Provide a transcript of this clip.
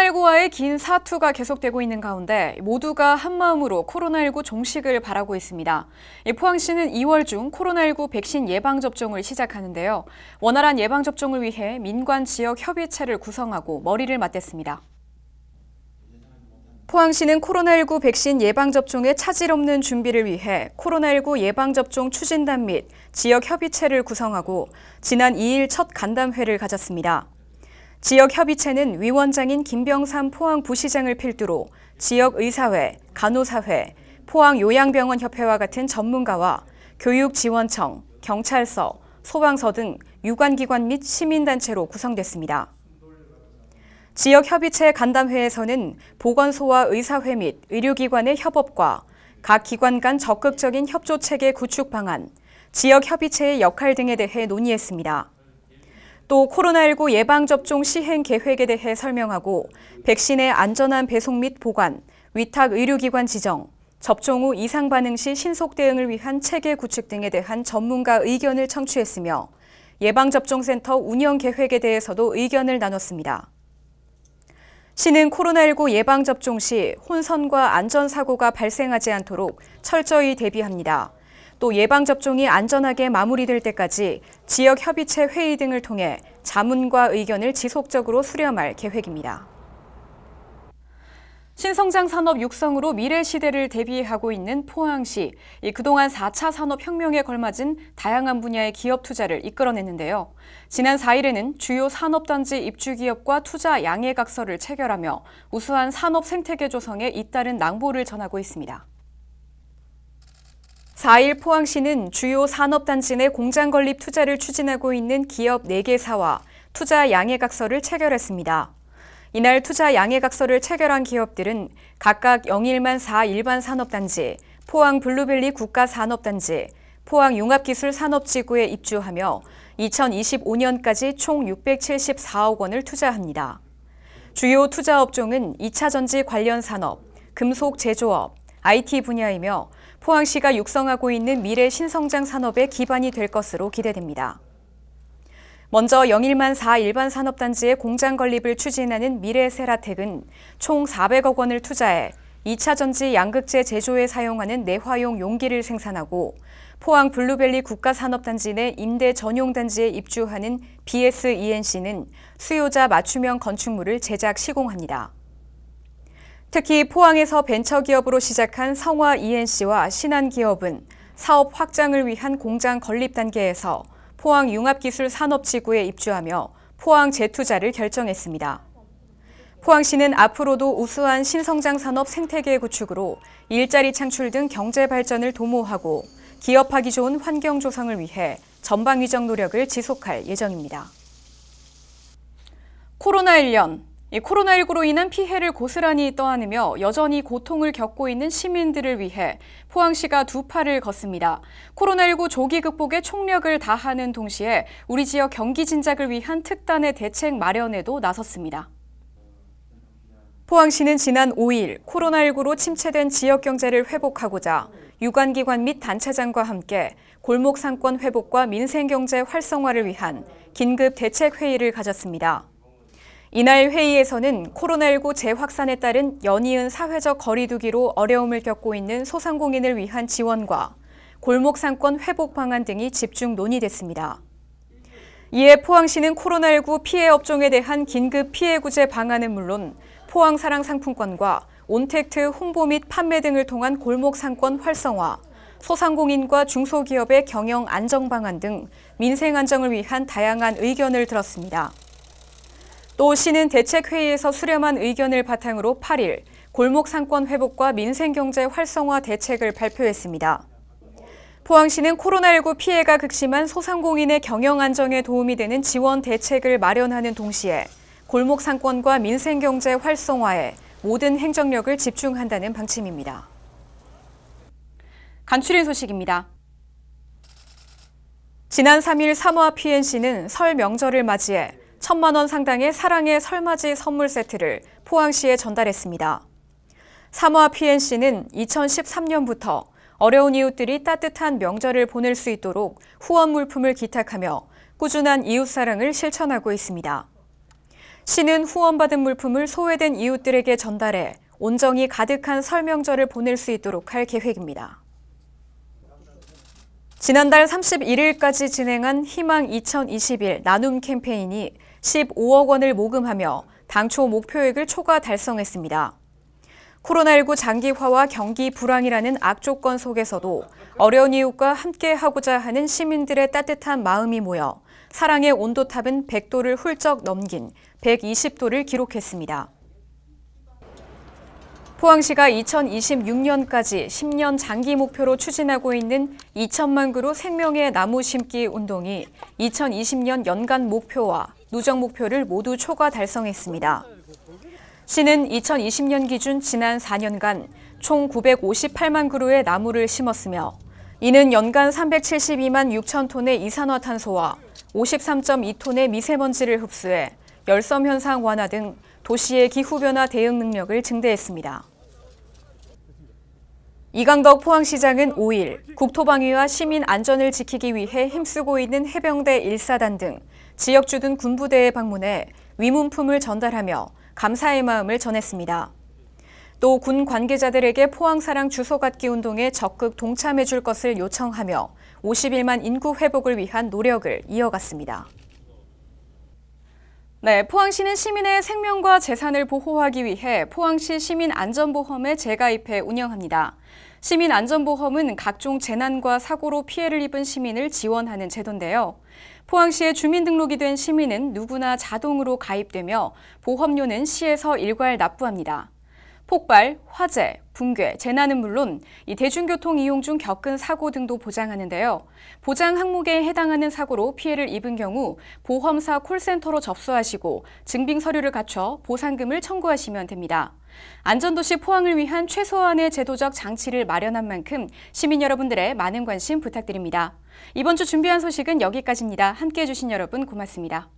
코로나19와의 긴 사투가 계속되고 있는 가운데 모두가 한마음으로 코로나19 종식을 바라고 있습니다. 포항시는 2월 중 코로나19 백신 예방접종을 시작하는데요. 원활한 예방접종을 위해 민관 지역 협의체를 구성하고 머리를 맞댔습니다. 포항시는 코로나19 백신 예방접종에 차질 없는 준비를 위해 코로나19 예방접종 추진단 및 지역 협의체를 구성하고 지난 2일 첫 간담회를 가졌습니다. 지역협의체는 위원장인 김병삼 포항부시장을 필두로 지역의사회, 간호사회, 포항요양병원협회와 같은 전문가와 교육지원청, 경찰서, 소방서 등 유관기관 및 시민단체로 구성됐습니다. 지역협의체 간담회에서는 보건소와 의사회 및 의료기관의 협업과 각 기관 간 적극적인 협조체계 구축 방안, 지역협의체의 역할 등에 대해 논의했습니다. 또 코로나19 예방접종 시행 계획에 대해 설명하고 백신의 안전한 배송 및 보관, 위탁 의료기관 지정, 접종 후 이상 반응 시 신속 대응을 위한 체계 구축 등에 대한 전문가 의견을 청취했으며 예방접종센터 운영 계획에 대해서도 의견을 나눴습니다. 시는 코로나19 예방접종 시 혼선과 안전사고가 발생하지 않도록 철저히 대비합니다. 또 예방접종이 안전하게 마무리될 때까지 지역협의체 회의 등을 통해 자문과 의견을 지속적으로 수렴할 계획입니다. 신성장 산업 육성으로 미래 시대를 대비하고 있는 포항시, 그동안 4차 산업혁명에 걸맞은 다양한 분야의 기업 투자를 이끌어냈는데요. 지난 4일에는 주요 산업단지 입주기업과 투자 양해각서를 체결하며 우수한 산업 생태계 조성에 잇따른 낭보를 전하고 있습니다. 4일 포항시는 주요 산업단지 내 공장 건립 투자를 추진하고 있는 기업 4개사와 투자 양해각서를 체결했습니다. 이날 투자 양해각서를 체결한 기업들은 각각 영일만 4 일반 산업단지, 포항 블루밸리 국가산업단지, 포항 융합기술산업지구에 입주하며 2025년까지 총 674억 원을 투자합니다. 주요 투자 업종은 2차 전지 관련 산업, 금속 제조업, IT 분야이며 포항시가 육성하고 있는 미래 신성장 산업의 기반이 될 것으로 기대됩니다. 먼저 영일만 4 일반 산업단지의 공장 건립을 추진하는 미래세라텍은 총 400억 원을 투자해 2차 전지 양극재 제조에 사용하는 내화용 용기를 생산하고 포항 블루밸리 국가산업단지 내 임대 전용단지에 입주하는 BSENC는 수요자 맞춤형 건축물을 제작 시공합니다. 특히 포항에서 벤처기업으로 시작한 성화 ENC와 신한기업은 사업 확장을 위한 공장 건립 단계에서 포항 융합기술산업지구에 입주하며 포항 재투자를 결정했습니다. 포항시는 앞으로도 우수한 신성장 산업 생태계 구축으로 일자리 창출 등 경제 발전을 도모하고 기업하기 좋은 환경 조성을 위해 전방위적 노력을 지속할 예정입니다. 코로나1년 코로나19로 인한 피해를 고스란히 떠안으며 여전히 고통을 겪고 있는 시민들을 위해 포항시가 두 팔을 걷습니다. 코로나19 조기 극복에 총력을 다하는 동시에 우리 지역 경기 진작을 위한 특단의 대책 마련에도 나섰습니다. 포항시는 지난 5일 코로나19로 침체된 지역 경제를 회복하고자 유관기관 및 단체장과 함께 골목 상권 회복과 민생 경제 활성화를 위한 긴급 대책 회의를 가졌습니다. 이날 회의에서는 코로나19 재확산에 따른 연이은 사회적 거리두기로 어려움을 겪고 있는 소상공인을 위한 지원과 골목 상권 회복 방안 등이 집중 논의됐습니다. 이에 포항시는 코로나19 피해 업종에 대한 긴급 피해 구제 방안은 물론 포항사랑 상품권과 온택트 홍보 및 판매 등을 통한 골목 상권 활성화, 소상공인과 중소기업의 경영 안정 방안 등 민생 안정을 위한 다양한 의견을 들었습니다. 또 시는 대책회의에서 수렴한 의견을 바탕으로 8일 골목 상권 회복과 민생경제 활성화 대책을 발표했습니다. 포항시는 코로나19 피해가 극심한 소상공인의 경영 안정에 도움이 되는 지원 대책을 마련하는 동시에 골목 상권과 민생경제 활성화에 모든 행정력을 집중한다는 방침입니다. 간추린 소식입니다. 지난 3일 사모아 PNC는 설 명절을 맞이해 1,000만 원 상당의 사랑의 설맞이 선물 세트를 포항시에 전달했습니다. 사모아 PNC는 2013년부터 어려운 이웃들이 따뜻한 명절을 보낼 수 있도록 후원 물품을 기탁하며 꾸준한 이웃사랑을 실천하고 있습니다. 시는 후원받은 물품을 소외된 이웃들에게 전달해 온정이 가득한 설 명절을 보낼 수 있도록 할 계획입니다. 지난달 31일까지 진행한 희망 2021 나눔 캠페인이 15억 원을 모금하며 당초 목표액을 초과 달성했습니다. 코로나19 장기화와 경기 불황이라는 악조건 속에서도 어려운 이웃과 함께하고자 하는 시민들의 따뜻한 마음이 모여 사랑의 온도탑은 100도를 훌쩍 넘긴 120도를 기록했습니다. 포항시가 2026년까지 10년 장기 목표로 추진하고 있는 2천만 그루 생명의 나무 심기 운동이 2020년 연간 목표와 누적 목표를 모두 초과 달성했습니다. 시는 2020년 기준 지난 4년간 총 958만 그루의 나무를 심었으며 이는 연간 372만 6천 톤의 이산화탄소와 53.2톤의 미세먼지를 흡수해 열섬 현상 완화 등 도시의 기후변화 대응 능력을 증대했습니다. 이강덕 포항시장은 5일 국토방위와 시민 안전을 지키기 위해 힘쓰고 있는 해병대 1사단 등 지역주 등 군부대에 방문해 위문품을 전달하며 감사의 마음을 전했습니다. 또 군 관계자들에게 포항사랑 주소 갖기 운동에 적극 동참해 줄 것을 요청하며 51만 인구 회복을 위한 노력을 이어갔습니다. 네, 포항시는 시민의 생명과 재산을 보호하기 위해 포항시 시민안전보험에 재가입해 운영합니다. 시민안전보험은 각종 재난과 사고로 피해를 입은 시민을 지원하는 제도인데요. 포항시에 주민등록이 된 시민은 누구나 자동으로 가입되며 보험료는 시에서 일괄 납부합니다. 폭발, 화재, 붕괴, 재난은 물론 이 대중교통 이용 중 겪은 사고 등도 보장하는데요. 보장 항목에 해당하는 사고로 피해를 입은 경우 보험사 콜센터로 접수하시고 증빙 서류를 갖춰 보상금을 청구하시면 됩니다. 안전도시 포항을 위한 최소한의 제도적 장치를 마련한 만큼 시민 여러분들의 많은 관심 부탁드립니다. 이번 주 준비한 소식은 여기까지입니다. 함께해 주신 여러분 고맙습니다.